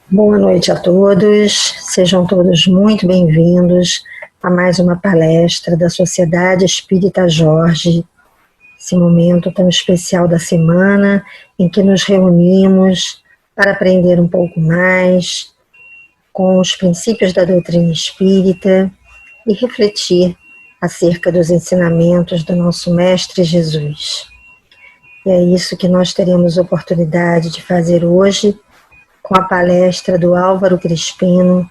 Boa noite a todos, sejam todos muito bem-vindos a mais uma palestra da Sociedade Espírita Jorge, esse momento tão especial da semana em que nos reunimos para aprender um pouco mais com os princípios da doutrina espírita e refletir acerca dos ensinamentos do nosso Mestre Jesus. E é isso que nós teremos oportunidade de fazer hoje, com a palestra do Álvaro Crispino.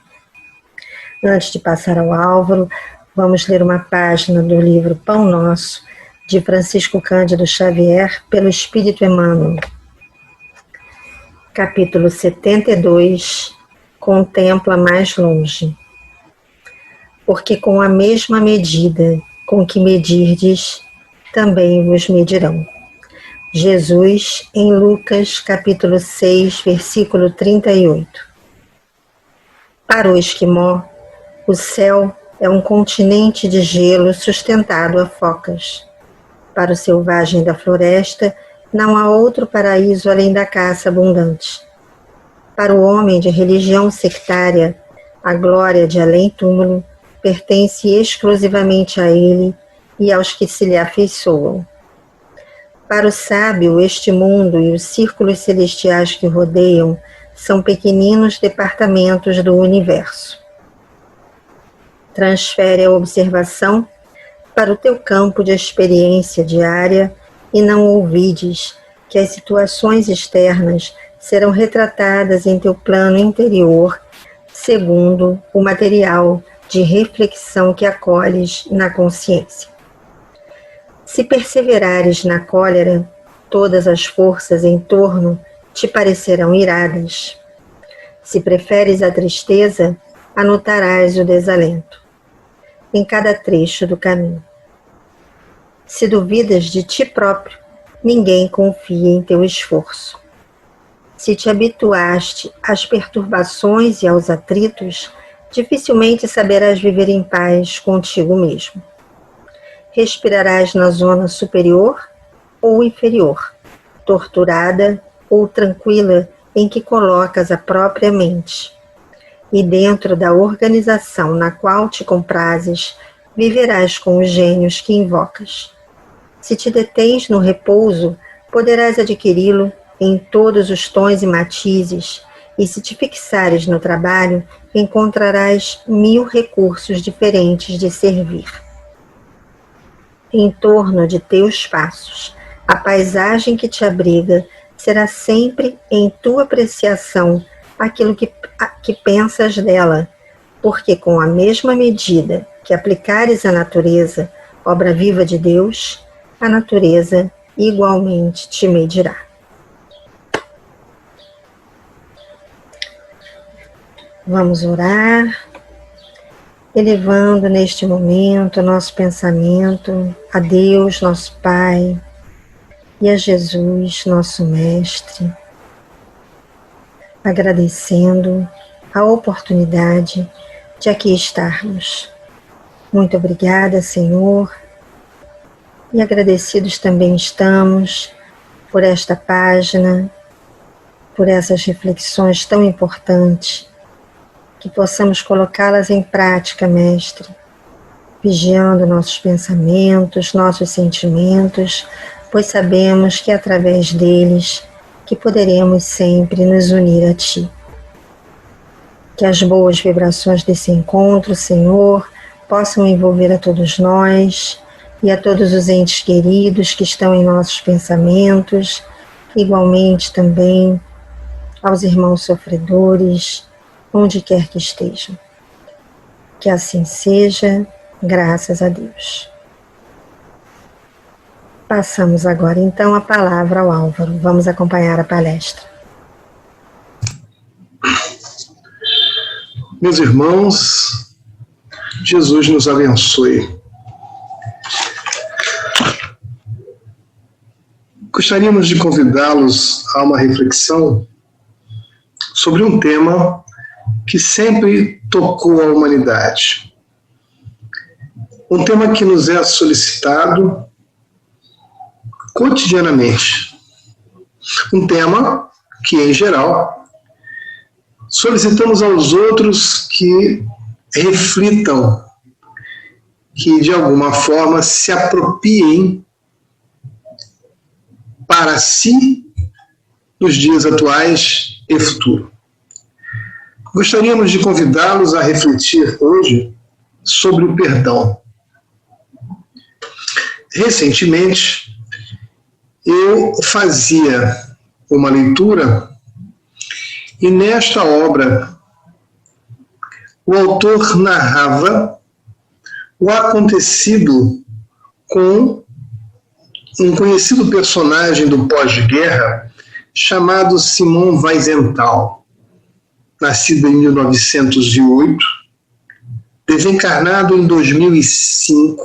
Antes de passar ao Álvaro, vamos ler uma página do livro Pão Nosso, de Francisco Cândido Xavier, pelo Espírito Emmanuel. Capítulo 72, Contempla mais longe. Porque com a mesma medida com que medirdes, também vos medirão. Jesus, em Lucas, capítulo 6, versículo 38. Para o esquimó, o céu é um continente de gelo sustentado a focas. Para o selvagem da floresta, não há outro paraíso além da caça abundante. Para o homem de religião sectária, a glória de além-túmulo pertence exclusivamente a ele e aos que se lhe afeiçoam. Para o sábio, este mundo e os círculos celestiais que rodeiam são pequeninos departamentos do universo. Transfere a observação para o teu campo de experiência diária e não ouvides que as situações externas serão retratadas em teu plano interior, segundo o material de reflexão que acolhes na consciência. Se perseverares na cólera, todas as forças em torno te parecerão iradas. Se preferes a tristeza, anotarás o desalento em cada trecho do caminho. Se duvidas de ti próprio, ninguém confia em teu esforço. Se te habituaste às perturbações e aos atritos, dificilmente saberás viver em paz contigo mesmo. Respirarás na zona superior ou inferior, torturada ou tranquila em que colocas a própria mente. E dentro da organização na qual te comprazes, viverás com os gênios que invocas. Se te detens no repouso, poderás adquiri-lo em todos os tons e matizes, e se te fixares no trabalho, encontrarás 1000 recursos diferentes de servir. Em torno de teus passos, a paisagem que te abriga será sempre, em tua apreciação, aquilo que pensas dela, porque com a mesma medida que aplicares à natureza, obra viva de Deus, a natureza igualmente te medirá. Vamos orar, elevando neste momento nosso pensamento a Deus, nosso Pai, e a Jesus, nosso Mestre, agradecendo a oportunidade de aqui estarmos. Muito obrigada, Senhor, e agradecidos também estamos por esta página, por essas reflexões tão importantes, que possamos colocá-las em prática, Mestre, vigiando nossos pensamentos, nossos sentimentos, pois sabemos que é através deles que poderemos sempre nos unir a Ti. Que as boas vibrações desse encontro, Senhor, possam envolver a todos nós e a todos os entes queridos que estão em nossos pensamentos, igualmente também aos irmãos sofredores, onde quer que estejam. Que assim seja, graças a Deus. Passamos agora então a palavra ao Álvaro. Vamos acompanhar a palestra. Meus irmãos, Jesus nos abençoe. Gostaríamos de convidá-los a uma reflexão sobre um tema que sempre tocou a humanidade. Um tema que nos é solicitado cotidianamente. Um tema que, em geral, solicitamos aos outros que reflitam, que de alguma forma se apropiem para si nos dias atuais e futuro. Gostaríamos de convidá-los a refletir hoje sobre o perdão. Recentemente, eu fazia uma leitura e nesta obra o autor narrava o acontecido com um conhecido personagem do pós-guerra chamado Simon Wiesenthal, nascido em 1908, desencarnado em 2005.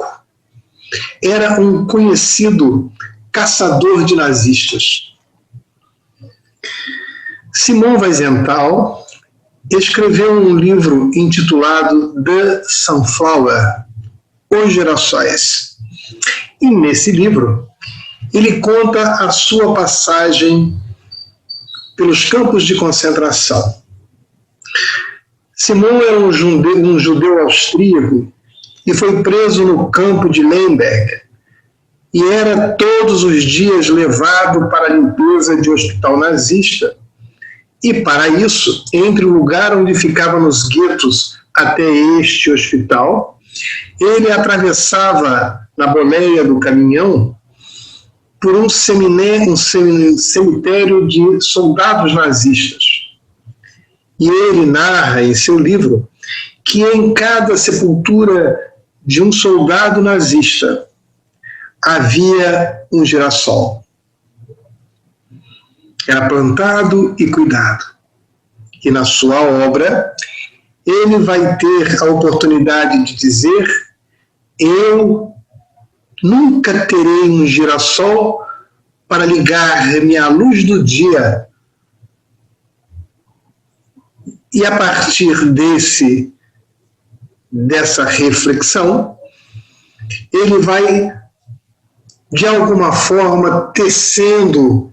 Era um conhecido caçador de nazistas. Simon Wiesenthal escreveu um livro intitulado The Sunflower, Os Girassóis. E nesse livro, ele conta a sua passagem pelos campos de concentração. Simon era um judeu austríaco e foi preso no campo de Lemberg e era todos os dias levado para a limpeza de hospital nazista. E para isso, entre o lugar onde ficava nos guetos até este hospital, ele atravessava na boleia do caminhão por um cemitério de soldados nazistas. E ele narra em seu livro que em cada sepultura de um soldado nazista havia um girassol. Era plantado e cuidado. E na sua obra, ele vai ter a oportunidade de dizer: eu nunca terei um girassol para ligar-me à luz do dia. E a partir dessa reflexão, ele vai, de alguma forma, tecendo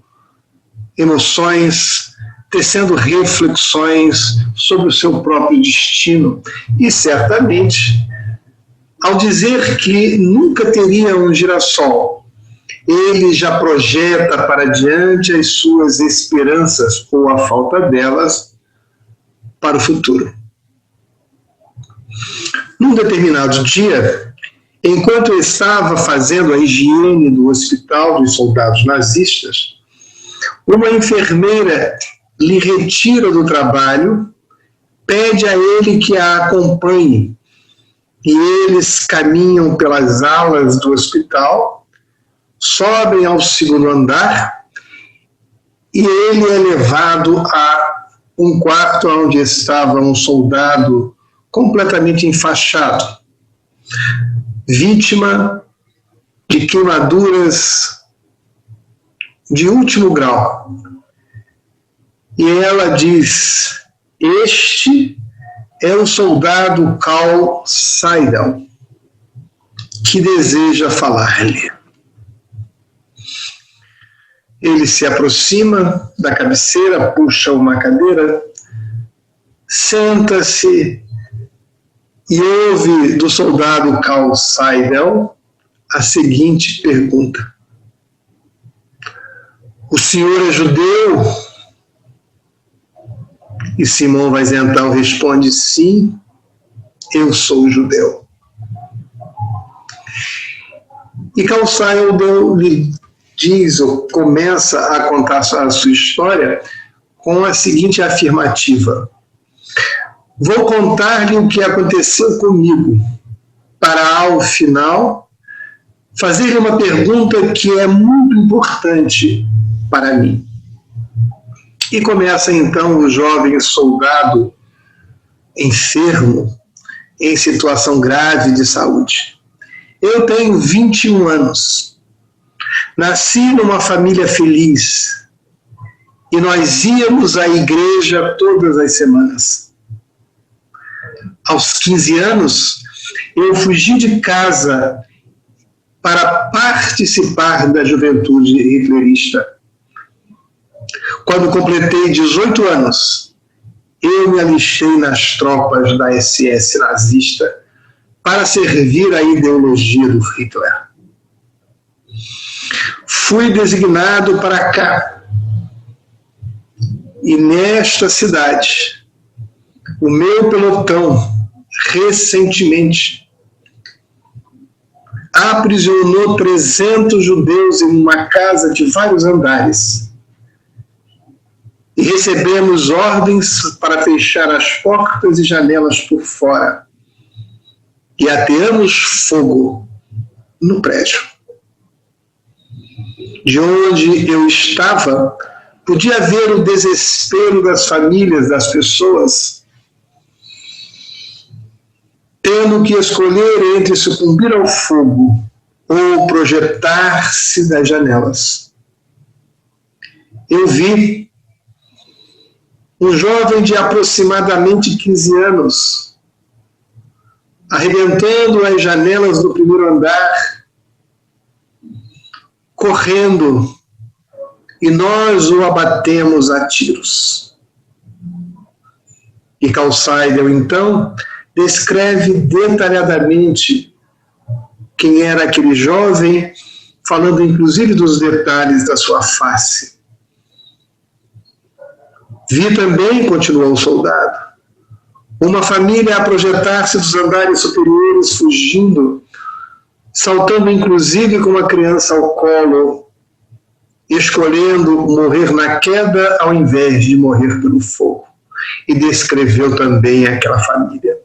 emoções, tecendo reflexões sobre o seu próprio destino. E certamente, ao dizer que nunca teria um girassol, ele já projeta para diante as suas esperanças, ou a falta delas, para o futuro. Num determinado dia, enquanto eu estava fazendo a higiene do hospital dos soldados nazistas, uma enfermeira lhe retira do trabalho, pede a ele que a acompanhe, e eles caminham pelas alas do hospital, sobem ao segundo andar, e ele é levado a um quarto onde estava um soldado completamente enfaixado, vítima de queimaduras de último grau. E ela diz: este é o soldado Carl Seidel, que deseja falar-lhe. Ele se aproxima da cabeceira, puxa uma cadeira, senta-se e ouve do soldado Carl Seidel a seguinte pergunta: o senhor é judeu? E Simon Wiesenthal responde: sim, eu sou judeu. E Carl Seidel lhe diz, ou começa a contar a sua história com a seguinte afirmativa: vou contar-lhe o que aconteceu comigo, para ao final fazer-lhe uma pergunta que é muito importante para mim. E começa então o jovem soldado enfermo, em situação grave de saúde. Eu tenho 21 anos. Nasci numa família feliz e nós íamos à igreja todas as semanas. Aos 15 anos, eu fugi de casa para participar da juventude hitlerista. Quando completei 18 anos, eu me alistei nas tropas da SS nazista para servir a ideologia do Hitler. Fui designado para cá. E nesta cidade, o meu pelotão, recentemente, aprisionou 300 judeus em uma casa de vários andares. E recebemos ordens para fechar as portas e janelas por fora. E ateamos fogo no prédio. De onde eu estava, podia ver o desespero das famílias, das pessoas, tendo que escolher entre sucumbir ao fogo ou projetar-se das janelas. Eu vi um jovem de aproximadamente 15 anos, arrebentando as janelas do primeiro andar, correndo, e nós o abatemos a tiros. E Carl Seidel, então, descreve detalhadamente quem era aquele jovem, falando inclusive dos detalhes da sua face. Vi também, continuou o soldado, uma família a projetar-se dos andares superiores, fugindo, saltando inclusive com uma criança ao colo, escolhendo morrer na queda ao invés de morrer pelo fogo. E descreveu também aquela família.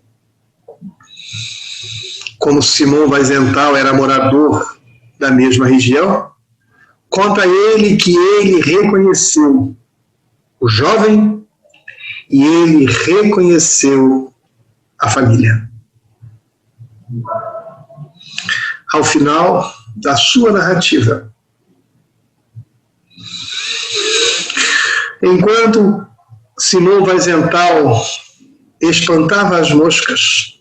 Como Simão Weisenthal era morador da mesma região, conta ele que ele reconheceu o jovem e ele reconheceu a família. Ao final da sua narrativa, enquanto Simão Weisenthal espantava as moscas,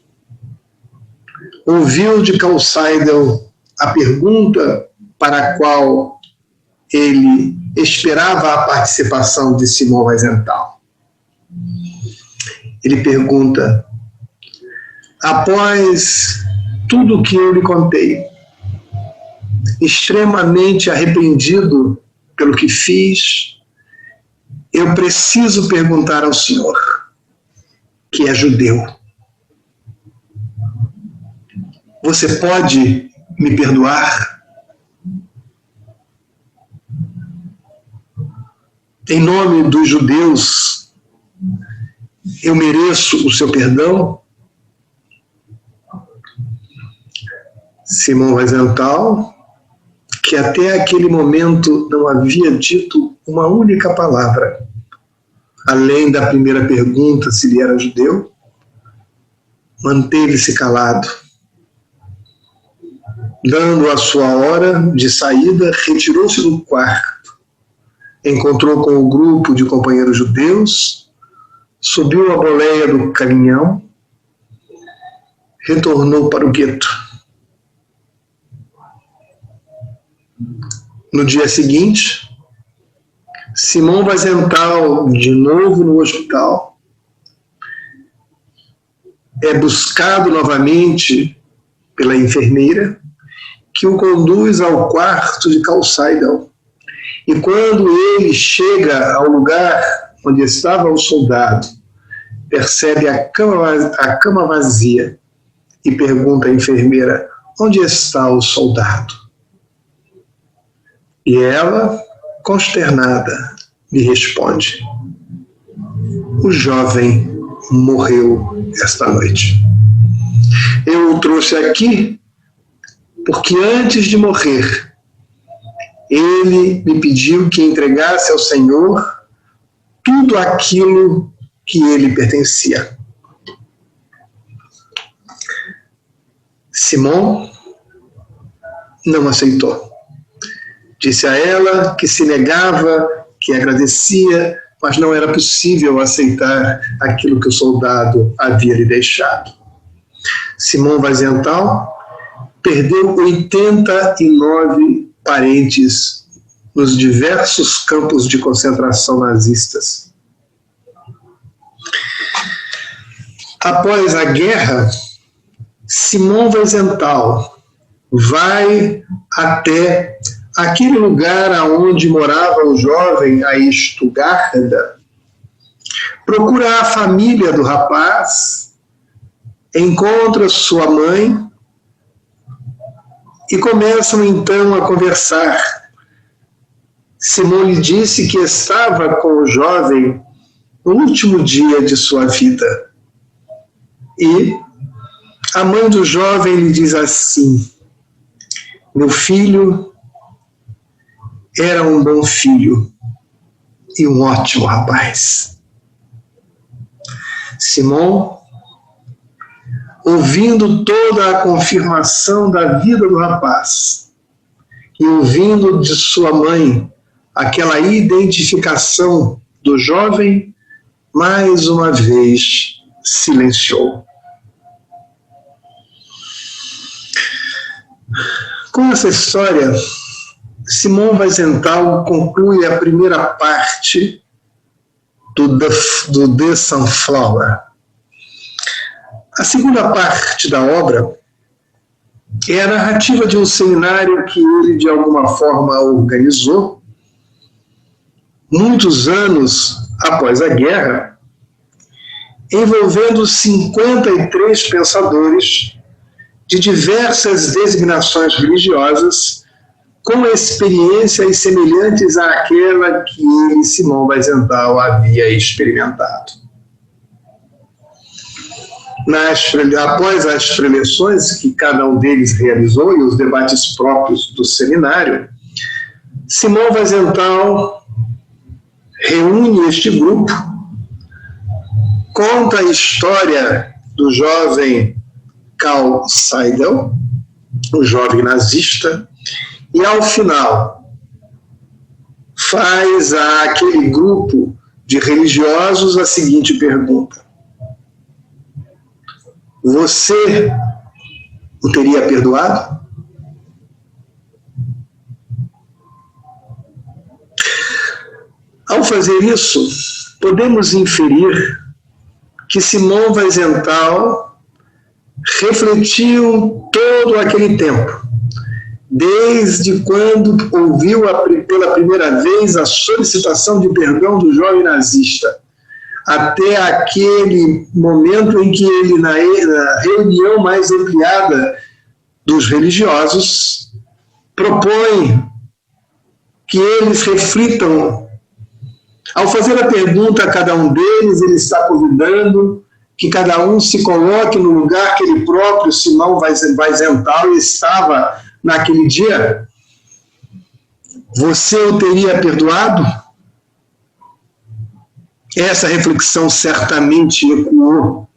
ouviu de Carl Seidel a pergunta para a qual ele esperava a participação de Simão Weisenthal. Ele pergunta: após tudo o que eu lhe contei, extremamente arrependido pelo que fiz, eu preciso perguntar ao senhor, que é judeu, você pode me perdoar? Em nome dos judeus, eu mereço o seu perdão? Simão Weisenthal, que até aquele momento não havia dito uma única palavra, além da primeira pergunta se ele era judeu, manteve-se calado. Dando a sua hora de saída, retirou-se do quarto, encontrou com o grupo de companheiros judeus, subiu a boleia do caminhão, retornou para o gueto. No dia seguinte, Simão Weisenthal, de novo no hospital, é buscado novamente pela enfermeira, que o conduz ao quarto de Carl Seidel. E quando ele chega ao lugar onde estava o soldado, percebe a cama vazia e pergunta à enfermeira: onde está o soldado? E ela, consternada, lhe responde: o jovem morreu esta noite. Eu o trouxe aqui porque antes de morrer, ele me pediu que entregasse ao Senhor tudo aquilo que ele pertencia. Simão não aceitou. Disse a ela que se negava, que agradecia, mas não era possível aceitar aquilo que o soldado havia lhe deixado. Simão Weisenthal perdeu 89 parentes nos diversos campos de concentração nazistas. Após a guerra, Simão Wiesenthal vai até aquele lugar onde morava o jovem, a Estugarda, procura a família do rapaz, encontra sua mãe e começam então a conversar. Simão lhe disse que estava com o jovem no último dia de sua vida. E a mãe do jovem lhe diz assim: meu filho era um bom filho e um ótimo rapaz. Simão, ouvindo toda a confirmação da vida do rapaz e ouvindo de sua mãe aquela identificação do jovem, mais uma vez silenciou. Com essa história, Simão Wiesenthal conclui a primeira parte do The Sunflower. A segunda parte da obra é a narrativa de um seminário que ele, de alguma forma, organizou muitos anos após a guerra, envolvendo 53 pensadores de diversas designações religiosas, com experiências semelhantes àquela que ele, Simão Wiesenthal, havia experimentado. Após as preleções que cada um deles realizou e os debates próprios do seminário, Simão Wiesenthal reúne este grupo, conta a história do jovem Carl Seidel, o jovem nazista, e ao final faz àquele grupo de religiosos a seguinte pergunta: você o teria perdoado? Ao fazer isso, podemos inferir que Simão Wiesenthal refletiu todo aquele tempo, desde quando ouviu pela primeira vez a solicitação de perdão do jovem nazista, até aquele momento em que ele, na reunião mais ampliada dos religiosos, propõe que eles reflitam. Ao fazer a pergunta a cada um deles, ele está convidando que cada um se coloque no lugar que ele próprio, Simão Wiesenthal, estava naquele dia. Você o teria perdoado? Essa reflexão certamente ecoou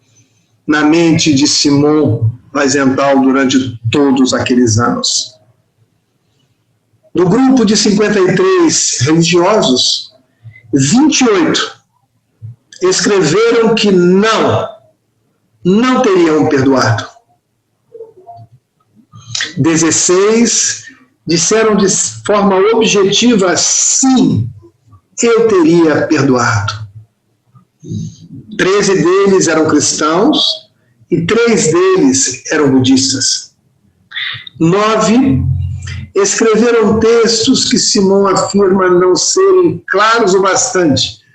na mente de Simão Wiesenthal durante todos aqueles anos. Do grupo de 53 religiosos, 28 escreveram que não teriam perdoado. 16 disseram de forma objetiva: sim, eu teria perdoado. 13 deles eram cristãos e 3 deles eram budistas. 9 escreveram textos que Simão afirma não serem claros o bastante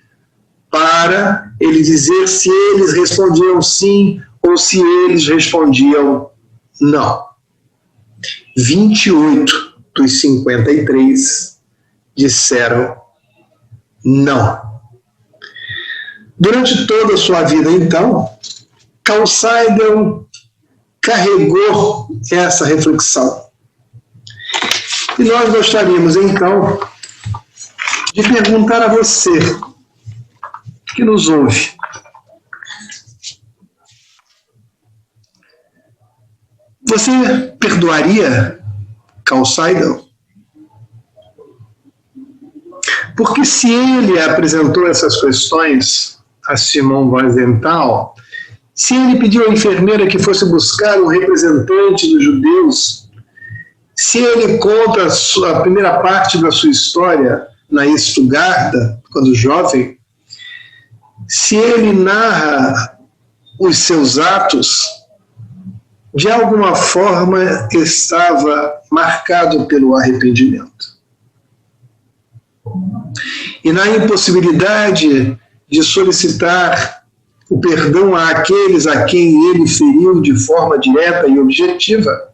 para ele dizer se eles respondiam sim ou se eles respondiam não. 28 dos 53 disseram não. Durante toda a sua vida, então, Carl Seidel carregou essa reflexão. E nós gostaríamos, então, de perguntar a você que nos ouve: você perdoaria Carl Seidel? Porque se ele apresentou essas questões a Simão Wiesenthal, se ele pediu à enfermeira que fosse buscar um representante dos judeus, se ele conta a primeira parte da sua história na Estugarda, quando jovem, se ele narra os seus atos, de alguma forma estava marcado pelo arrependimento. E na impossibilidade de solicitar o perdão àqueles a quem ele feriu de forma direta e objetiva,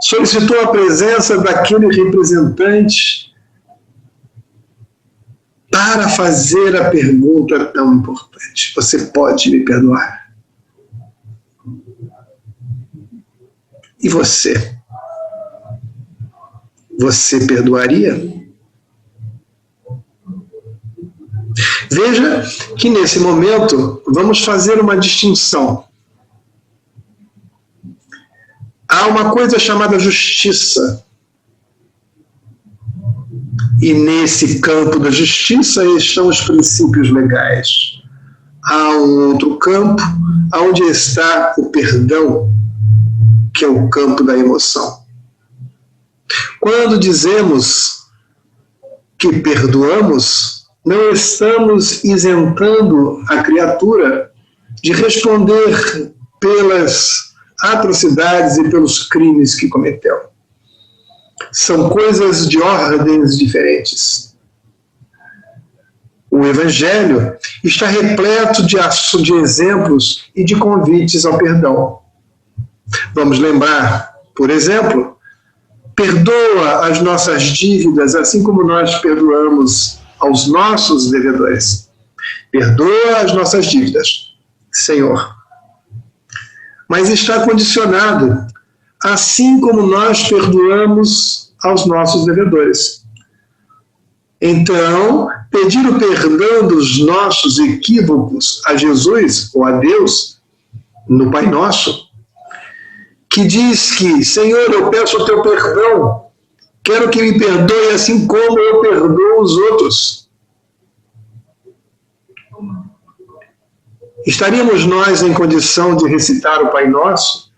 solicitou a presença daquele representante para fazer a pergunta tão importante: você pode me perdoar? E você? Você perdoaria? Veja que nesse momento vamos fazer uma distinção. Há uma coisa chamada justiça. E nesse campo da justiça estão os princípios legais. Há um outro campo onde está o perdão, que é o campo da emoção. Quando dizemos que perdoamos, não estamos isentando a criatura de responder pelas atrocidades e pelos crimes que cometeu. São coisas de ordens diferentes. O Evangelho está repleto de exemplos e de convites ao perdão. Vamos lembrar, por exemplo, perdoa as nossas dívidas, assim como nós perdoamos aos nossos devedores. Perdoa as nossas dívidas, Senhor. Mas está condicionado, assim como nós perdoamos aos nossos devedores. Então, pedir o perdão dos nossos equívocos a Jesus ou a Deus, no Pai Nosso, que diz que, Senhor, eu peço o teu perdão, quero que me perdoe assim como eu perdoo os outros. Estaríamos nós em condição de recitar o Pai Nosso?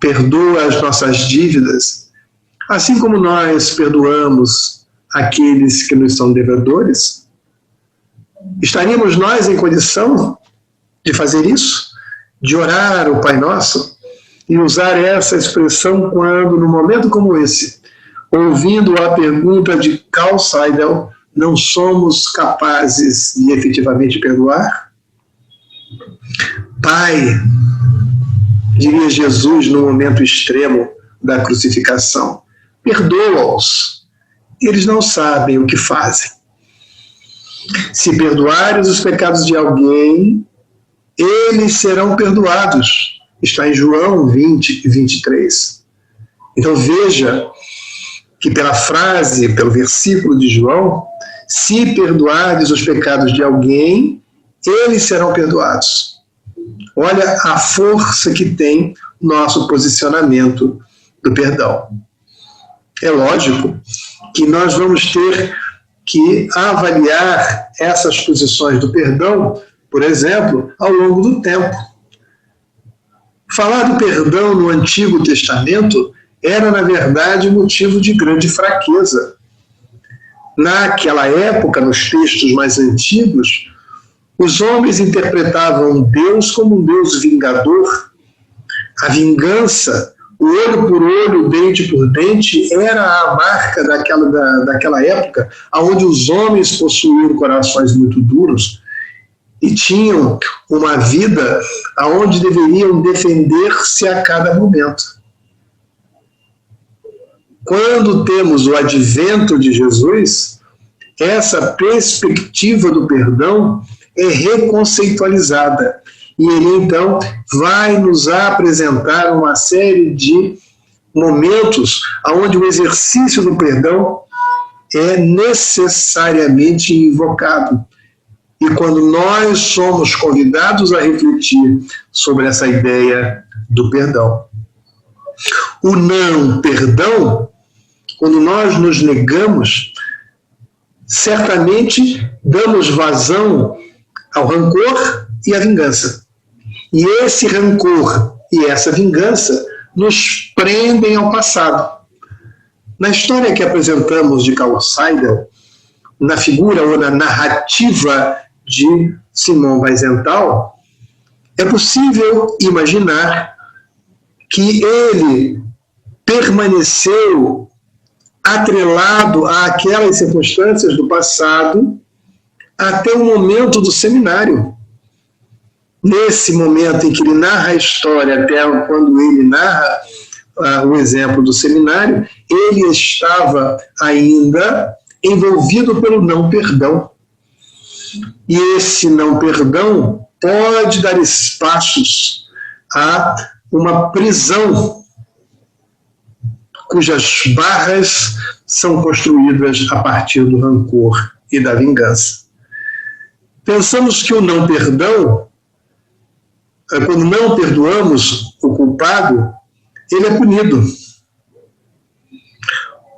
Perdoa as nossas dívidas, assim como nós perdoamos aqueles que nos são devedores? Estaríamos nós em condição de fazer isso? De orar o Pai Nosso? E usar essa expressão quando, num momento como esse, ouvindo a pergunta de Carl Seidel, não somos capazes de efetivamente perdoar? Pai, diria Jesus no momento extremo da crucificação, perdoa-os, eles não sabem o que fazem. Se perdoares os pecados de alguém, eles serão perdoados. Está em João 20 e 23. Então veja que pela frase, pelo versículo de João, se perdoares os pecados de alguém, eles serão perdoados. Olha a força que tem nosso posicionamento do perdão. É lógico que nós vamos ter que avaliar essas posições do perdão, por exemplo, ao longo do tempo. Falar do perdão no Antigo Testamento era, na verdade, motivo de grande fraqueza. Naquela época, nos textos mais antigos, os homens interpretavam Deus como um Deus vingador. A vingança, o olho por olho, dente por dente, era a marca daquela época, onde os homens possuíam corações muito duros e tinham uma vida onde deveriam defender-se a cada momento. Quando temos o advento de Jesus, essa perspectiva do perdão é reconceitualizada. E ele, então, vai nos apresentar uma série de momentos onde o exercício do perdão é necessariamente invocado. E quando nós somos convidados a refletir sobre essa ideia do perdão. O não perdão, quando nós nos negamos, certamente damos vazão ao rancor e à vingança. E esse rancor e essa vingança nos prendem ao passado. Na história que apresentamos de Carl Seidel, na figura ou na narrativa de Simon Wiesenthal, É possível imaginar que ele permaneceu atrelado àquelas circunstâncias do passado até o momento do seminário. Nesse momento em que ele narra a história, até quando ele narra o exemplo do seminário, ele estava ainda envolvido pelo não perdão. E esse não perdão pode dar espaços a uma prisão cujas barras são construídas a partir do rancor e da vingança. Pensamos que o não perdão, quando não perdoamos o culpado, ele é punido.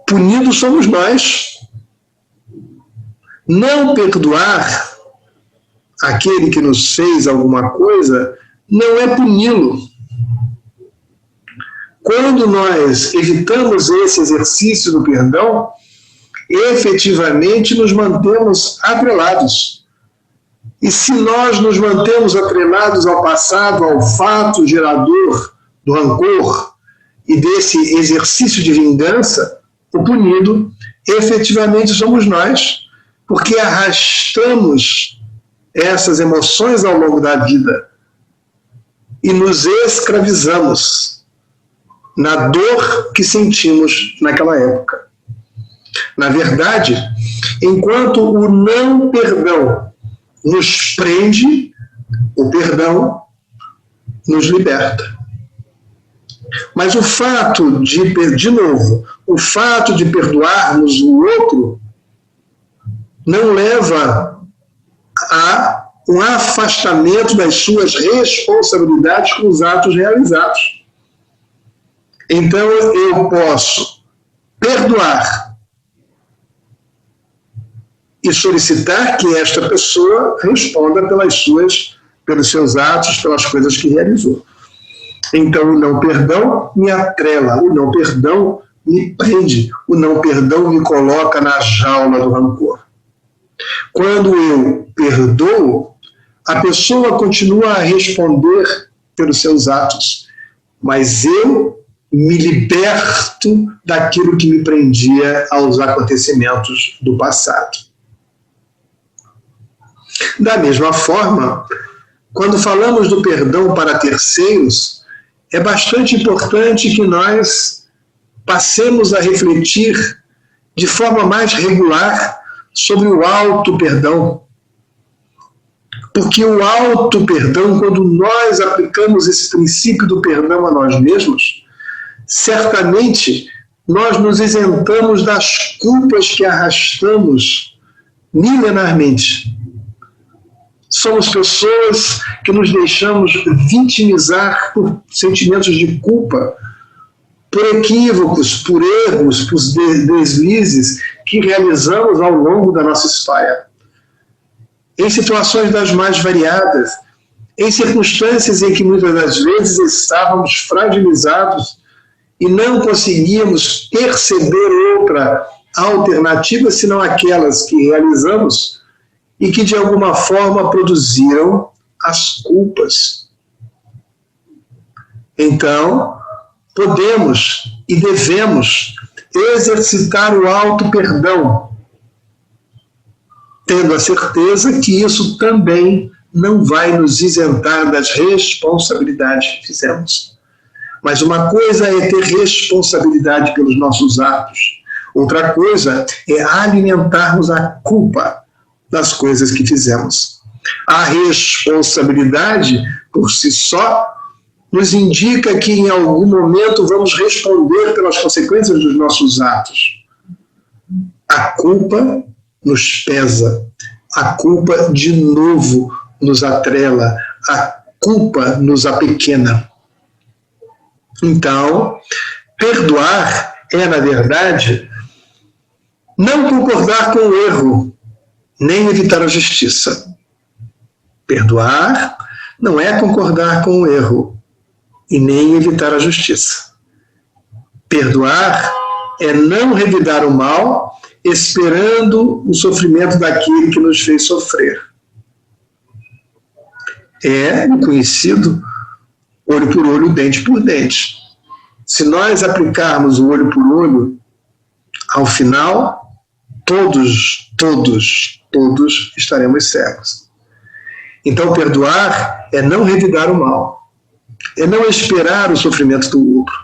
Punidos somos nós. Não perdoar aquele que nos fez alguma coisa não é puni-lo. Quando nós evitamos esse exercício do perdão, efetivamente nos mantemos atrelados. E se nós nos mantemos atrelados ao passado, ao fato gerador do rancor e desse exercício de vingança, o punido efetivamente somos nós, porque arrastamos essas emoções ao longo da vida e nos escravizamos na dor que sentimos naquela época. Na verdade, enquanto o não perdão nos prende, o perdão nos liberta. Mas o fato de novo, o fato de perdoarmos o outro não leva a um afastamento das suas responsabilidades com os atos realizados. Então eu posso perdoar e solicitar que esta pessoa responda pelos seus atos, pelas coisas que realizou. Então o não perdão me atrela, o não perdão me prende, o não perdão me coloca na jaula do rancor. Quando eu perdoo, a pessoa continua a responder pelos seus atos, mas eu me liberto daquilo que me prendia aos acontecimentos do passado. Da mesma forma, quando falamos do perdão para terceiros, é bastante importante que nós passemos a refletir de forma mais regular sobre o auto-perdão. Porque o auto-perdão, quando nós aplicamos esse princípio do perdão a nós mesmos, certamente nós nos isentamos das culpas que arrastamos milenarmente. Somos pessoas que nos deixamos vitimizar por sentimentos de culpa, por equívocos, por erros, por deslizes que realizamos ao longo da nossa história. Em situações das mais variadas, em circunstâncias em que muitas das vezes estávamos fragilizados e não conseguíamos perceber outra alternativa senão aquelas que realizamos e que de alguma forma produziram as culpas. Então, podemos e devemos exercitar o auto-perdão, tendo a certeza que isso também não vai nos isentar das responsabilidades que fizemos. Mas uma coisa é ter responsabilidade pelos nossos atos, outra coisa é alimentarmos a culpa das coisas que fizemos. A responsabilidade, por si só, nos indica que em algum momento vamos responder pelas consequências dos nossos atos. A culpa nos pesa, a culpa de novo nos atrela, a culpa nos apequena. Então, perdoar é, na verdade, não concordar com o erro, nem evitar a justiça. Perdoar não é concordar com o erro e nem evitar a justiça. Perdoar é não revidar o mal, esperando o sofrimento daquele que nos fez sofrer. É o conhecido olho por olho, dente por dente. Se nós aplicarmos o olho por olho, ao final, todos estaremos cegos. Então, perdoar é não revidar o mal, é não esperar o sofrimento do outro.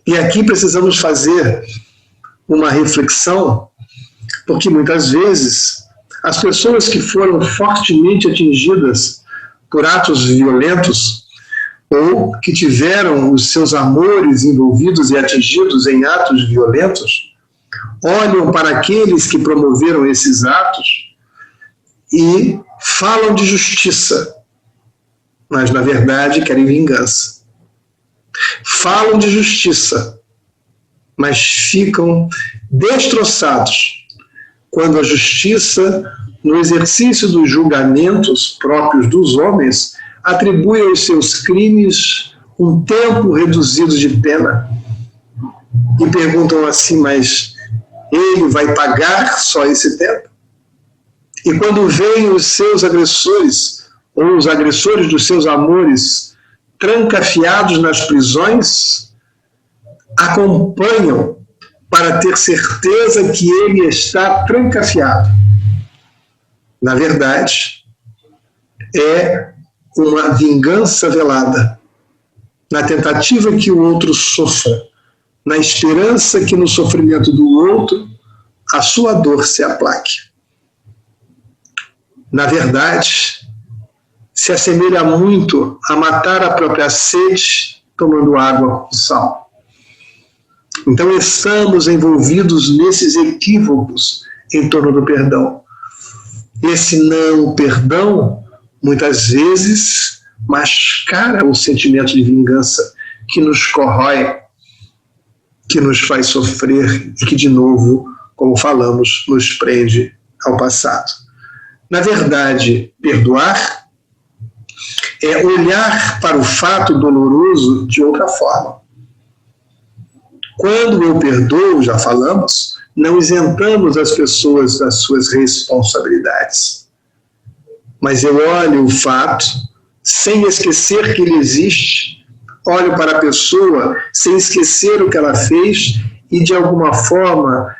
E aqui precisamos fazer uma reflexão, porque muitas vezes as pessoas que foram fortemente atingidas por atos violentos ou que tiveram os seus amores envolvidos e atingidos em atos violentos, olham para aqueles que promoveram esses atos e falam de justiça, mas na verdade querem vingança. Falam de justiça, mas ficam destroçados quando a justiça, no exercício dos julgamentos próprios dos homens, atribui aos seus crimes um tempo reduzido de pena. E perguntam assim, mas ele vai pagar só esse tempo? E quando veem os seus agressores, ou os agressores dos seus amores, trancafiados nas prisões, acompanham para ter certeza que ele está trancafiado. Na verdade, é uma vingança velada, na tentativa que o outro sofra, na esperança que no sofrimento do outro a sua dor se aplaque. Na verdade, se assemelha muito a matar a própria sede tomando água com sal. Então estamos envolvidos nesses equívocos em torno do perdão. Esse não perdão, muitas vezes, mascara o sentimento de vingança que nos corrói, que nos faz sofrer e que, de novo, como falamos, nos prende ao passado. Na verdade, perdoar é olhar para o fato doloroso de outra forma. Quando eu perdoo, já falamos, não isentamos as pessoas das suas responsabilidades. Mas eu olho o fato, sem esquecer que ele existe, olho para a pessoa sem esquecer o que ela fez e, de alguma forma,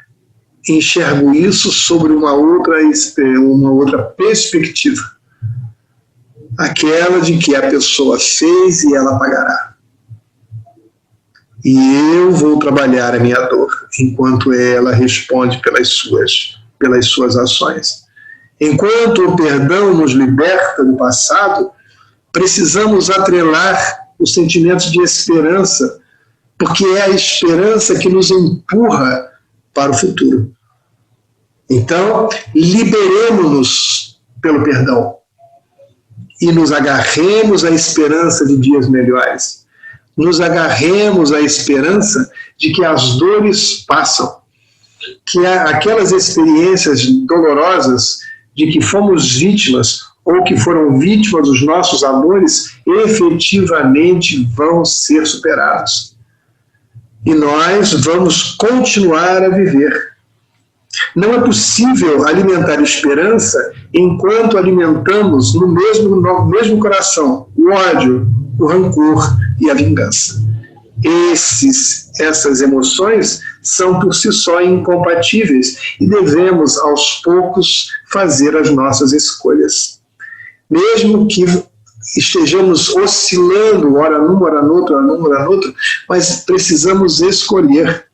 enxergo isso sobre uma outra perspectiva. Aquela de que a pessoa fez e ela pagará. E eu vou trabalhar a minha dor, enquanto ela responde pelas suas ações. Enquanto o perdão nos liberta do passado, precisamos atrelar os sentimentos de esperança, porque é a esperança que nos empurra para o futuro. Então, liberemo-nos pelo perdão e nos agarremos à esperança de dias melhores. Nos agarremos à esperança de que as dores passam, que aquelas experiências dolorosas de que fomos vítimas ou que foram vítimas dos nossos amores efetivamente vão ser superados. E nós vamos continuar a viver. Não é possível alimentar esperança enquanto alimentamos no mesmo coração o ódio, o rancor e a vingança. Essas emoções são por si só incompatíveis e devemos, aos poucos, fazer as nossas escolhas. Mesmo que estejamos oscilando, ora num, ora no outro, ora num, ora no outro, mas precisamos escolher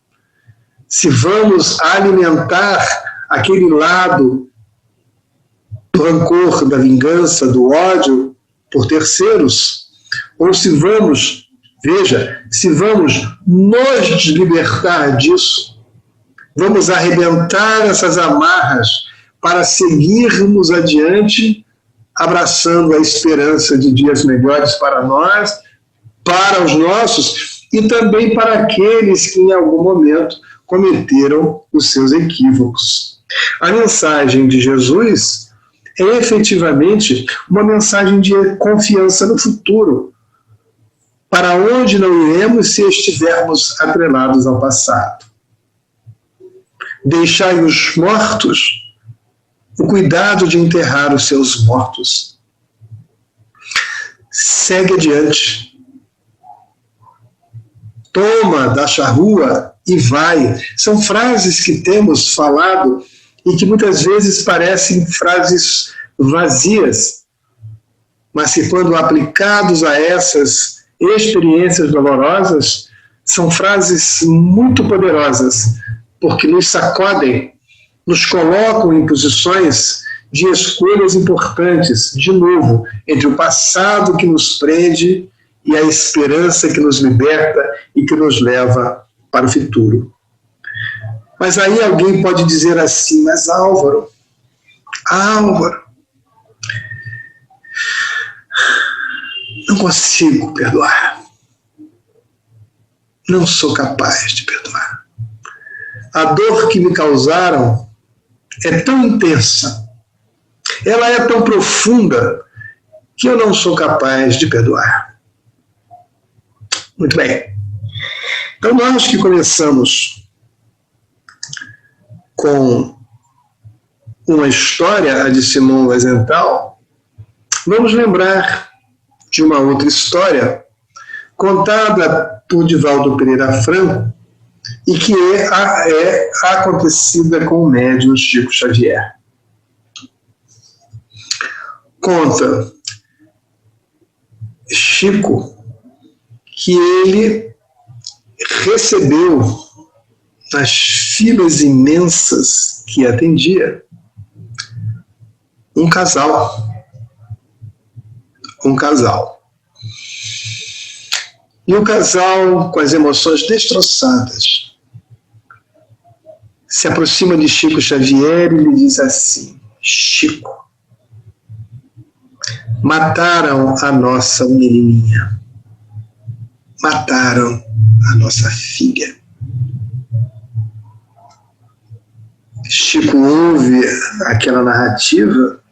se vamos alimentar aquele lado do rancor, da vingança, do ódio por terceiros, ou se vamos, se vamos nos libertar disso, vamos arrebentar essas amarras para seguirmos adiante, abraçando a esperança de dias melhores para nós, para os nossos e também para aqueles que em algum momento cometeram os seus equívocos. A mensagem de Jesus é efetivamente uma mensagem de confiança no futuro, para onde não iremos se estivermos atrelados ao passado. Deixai os mortos o cuidado de enterrar os seus mortos. segue adiante. Toma da charrua e vai. São frases que temos falado e que muitas vezes parecem frases vazias, mas que quando aplicados a essas experiências dolorosas, são frases muito poderosas, porque nos sacodem, nos colocam em posições de escolhas importantes, de novo, entre o passado que nos prende e a esperança que nos liberta e que nos leva para o futuro. Mas aí alguém pode dizer assim, mas Álvaro, não consigo perdoar. Não sou capaz de perdoar. A dor que me causaram é tão intensa, ela é tão profunda, que eu não sou capaz de perdoar. Muito bem. Então, nós que começamos com uma história, a de Simão Wiesenthal, vamos lembrar de uma outra história contada por Divaldo Pereira Franco e que é acontecida com o médium Chico Xavier. Conta Chico que ele recebeu nas filas imensas que atendia um casal. E o casal, com as emoções destroçadas, se aproxima de Chico Xavier e lhe diz assim: Chico, mataram a nossa menininha, mataram a nossa filha. Chico ouve aquela narrativa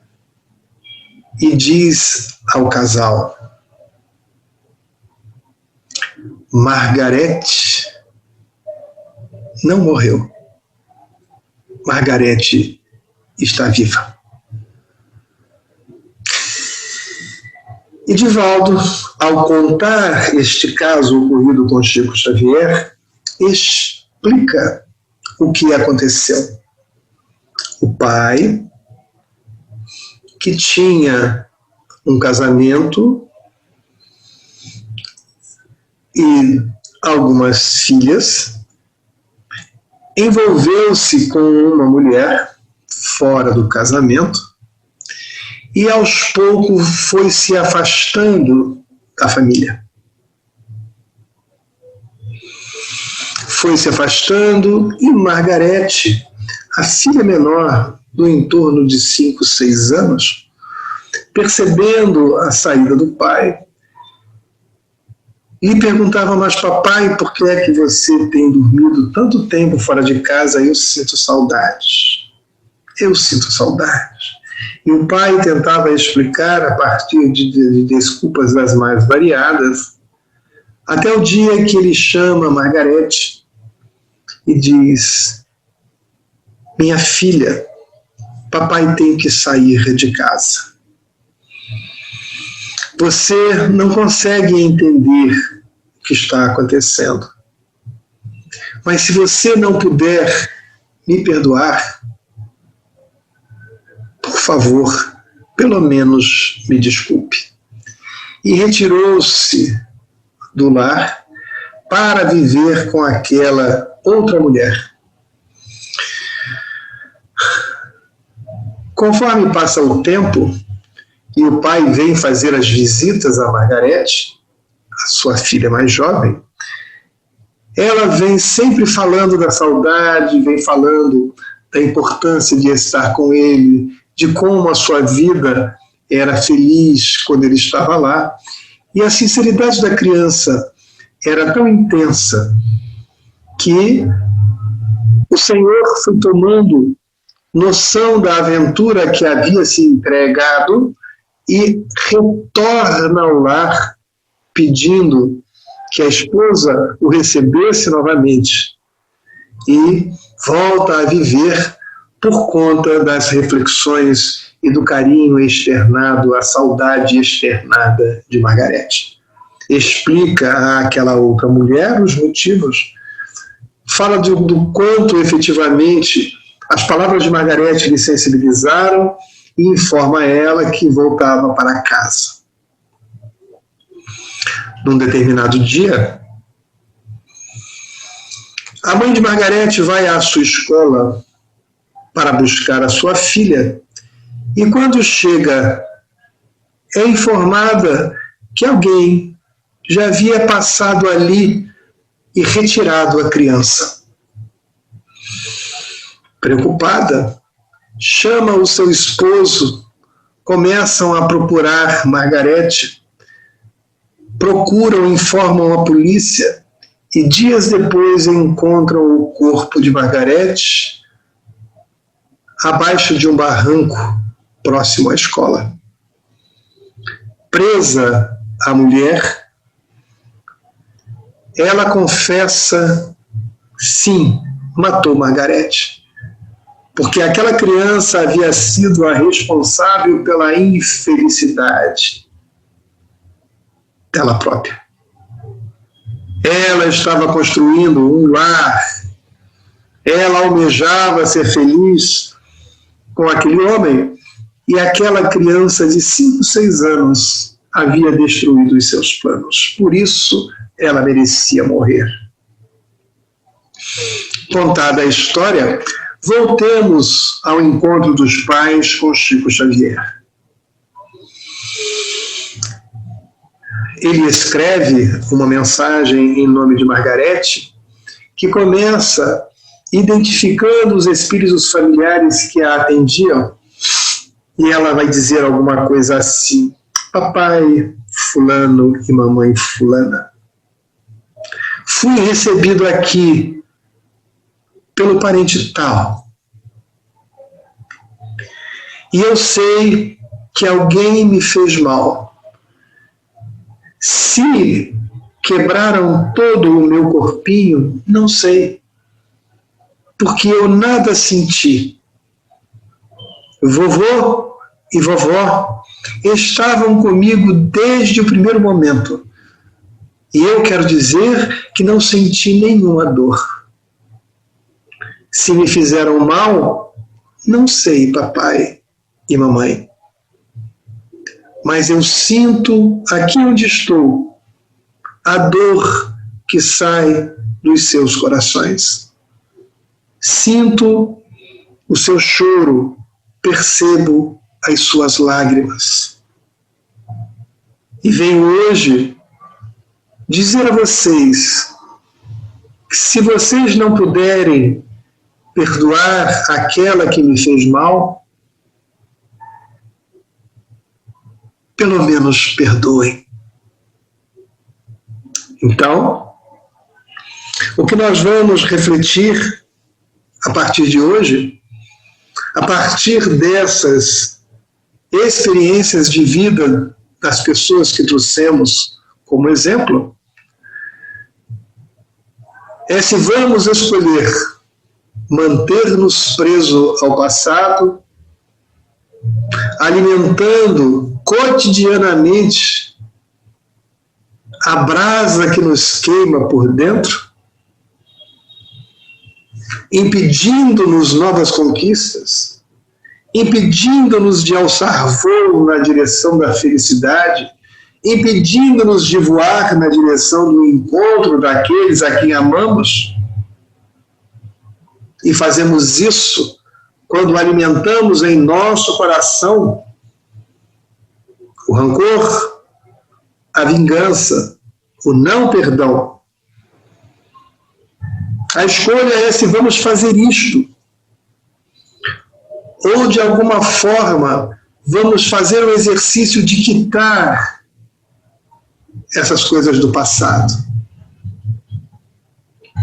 e diz ao casal: Margarete não morreu. Margarete está viva. E Divaldo, ao contar este caso ocorrido com Chico Xavier, explica o que aconteceu. O pai, que tinha um casamento e algumas filhas, envolveu-se com uma mulher fora do casamento e aos poucos foi se afastando da família. Foi se afastando e Margarete, a filha menor, do entorno de 5, 6 anos, percebendo a saída do pai, lhe perguntava: mas papai, por que é que você tem dormido tanto tempo fora de casa? Eu sinto saudades. Eu sinto saudades. E o pai tentava explicar a partir de desculpas das mais variadas, até o dia que ele chama Margarete e diz: minha filha, papai tem que sair de casa. Você não consegue entender o que está acontecendo. Mas se você não puder me perdoar, por favor, pelo menos me desculpe. E retirou-se do lar para viver com aquela outra mulher. Conforme passa o tempo, e o pai vem fazer as visitas a Margarete, a sua filha mais jovem, ela vem sempre falando da saudade, vem falando da importância de estar com ele, de como a sua vida era feliz quando ele estava lá. E a sinceridade da criança era tão intensa que o Senhor foi tomando noção da aventura que havia se entregado e retorna ao lar pedindo que a esposa o recebesse novamente e volta a viver por conta das reflexões e do carinho externado, a saudade externada de Margarete. Explica àquela outra mulher os motivos, fala do quanto efetivamente as palavras de Margarete lhe sensibilizaram e informa a ela que voltava para casa. Num determinado dia, a mãe de Margarete vai à sua escola para buscar a sua filha e quando chega é informada que alguém já havia passado ali e retirado a criança. Preocupada, chama o seu esposo, começam a procurar Margarete, procuram, informam a polícia e dias depois encontram o corpo de Margarete abaixo de um barranco próximo à escola. Presa a mulher, ela confessa, sim, matou Margarete, porque aquela criança havia sido a responsável pela infelicidade dela própria. Ela estava construindo um lar, ela almejava ser feliz com aquele homem, e aquela criança de 5, 6 anos havia destruído os seus planos. Por isso, ela merecia morrer. Contada a história, voltemos ao encontro dos pais com Chico Xavier. Ele escreve uma mensagem em nome de Margarete, que começa identificando os espíritos familiares que a atendiam, e ela vai dizer alguma coisa assim: papai fulano e mamãe fulana, fui recebido aqui pelo parente tal, e eu sei que alguém me fez mal. Se quebraram todo o meu corpinho, não sei, porque eu nada senti. Vovô e vovó estavam comigo desde o primeiro momento, e eu quero dizer que não senti nenhuma dor. Se me fizeram mal, não sei, papai e mamãe, mas eu sinto aqui onde estou a dor que sai dos seus corações. Sinto o seu choro, percebo as suas lágrimas. E venho hoje dizer a vocês que se vocês não puderem perdoar aquela que me fez mal, pelo menos perdoem. Então, o que nós vamos refletir a partir de hoje, a partir dessas experiências de vida das pessoas que trouxemos como exemplo, é se vamos escolher manter-nos presos ao passado, alimentando cotidianamente a brasa que nos queima por dentro, impedindo-nos novas conquistas, impedindo-nos de alçar voo na direção da felicidade, impedindo-nos de voar na direção do encontro daqueles a quem amamos. E fazemos isso quando alimentamos em nosso coração o rancor, a vingança, o não perdão. A escolha é se vamos fazer isto, ou de alguma forma vamos fazer o exercício de quitar essas coisas do passado.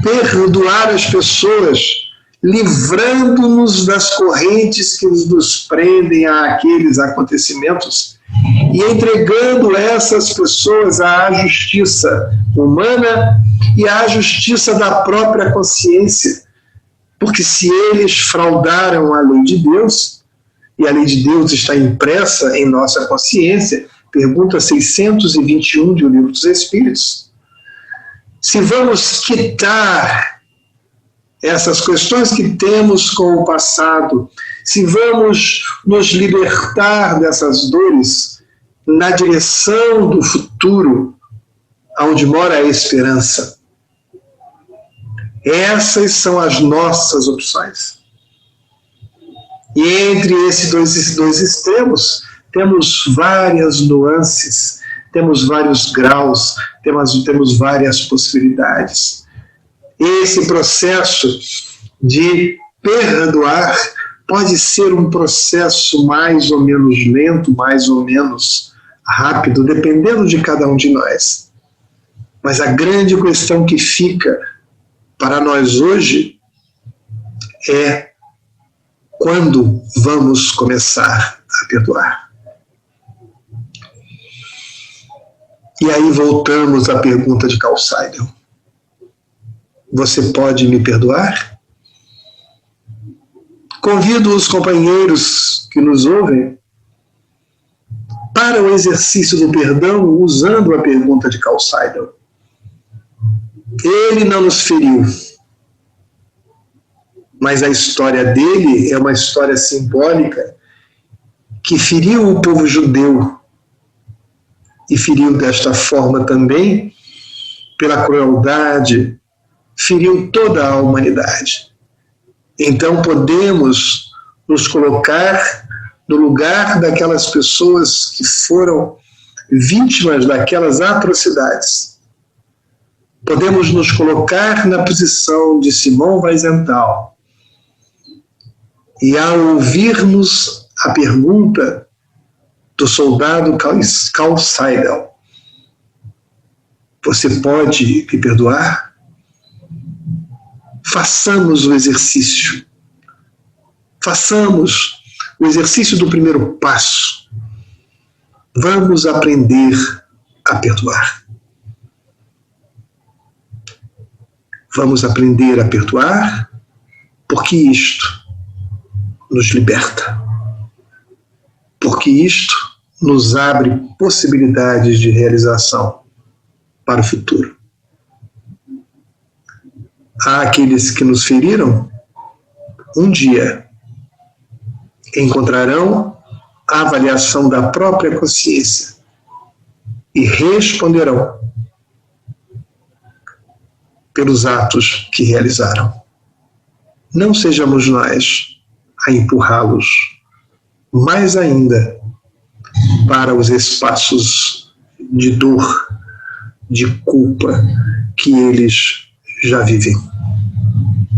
Perdoar as pessoas, livrando-nos das correntes que nos prendem àqueles acontecimentos e entregando essas pessoas à justiça humana e à justiça da própria consciência. Porque se eles fraudaram a lei de Deus, e a lei de Deus está impressa em nossa consciência, pergunta 621 de O Livro dos Espíritos. Se vamos quitar essas questões que temos com o passado, se vamos nos libertar dessas dores na direção do futuro, onde mora a esperança. Essas são as nossas opções. E entre esses dois extremos, temos várias nuances, temos vários graus, temos várias possibilidades. Esse processo de perdoar pode ser um processo mais ou menos lento, mais ou menos rápido, dependendo de cada um de nós. Mas a grande questão que fica para nós hoje é quando vamos começar a perdoar. E aí voltamos à pergunta de Carl Sagan. Você pode me perdoar? Convido os companheiros que nos ouvem para o exercício do perdão usando a pergunta de Carl Sagan. Ele não nos feriu, mas a história dele é uma história simbólica que feriu o povo judeu e feriu desta forma também, pela crueldade, feriu toda a humanidade. Então podemos nos colocar no lugar daquelas pessoas que foram vítimas daquelas atrocidades. Podemos nos colocar na posição de Simão Wiesenthal. E ao ouvirmos a pergunta do soldado Carl Sagan, você pode me perdoar? Façamos o exercício. Façamos o exercício do primeiro passo. Vamos aprender a perdoar. Vamos aprender a perdoar, porque isto nos liberta. Porque isto nos abre possibilidades de realização para o futuro. Há aqueles que nos feriram, um dia encontrarão a avaliação da própria consciência e responderão pelos atos que realizaram. Não sejamos nós a empurrá-los mais ainda para os espaços de dor, de culpa que eles já vivem.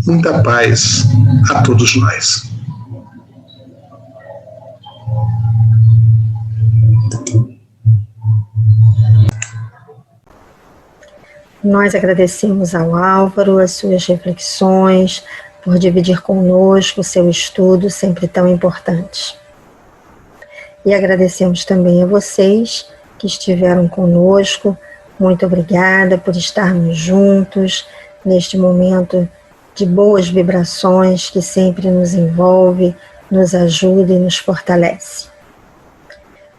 Muita paz a todos nós. Nós agradecemos ao Álvaro as suas reflexões, por dividir conosco o seu estudo sempre tão importante. E agradecemos também a vocês que estiveram conosco. Muito obrigada por estarmos juntos neste momento de boas vibrações que sempre nos envolve, nos ajuda e nos fortalece.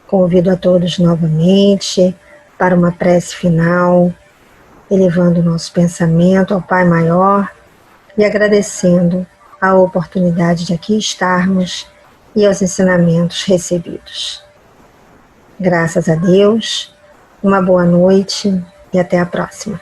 Convido a todos novamente para uma prece final, elevando o nosso pensamento ao Pai Maior e agradecendo a oportunidade de aqui estarmos e aos ensinamentos recebidos. Graças a Deus, uma boa noite e até a próxima.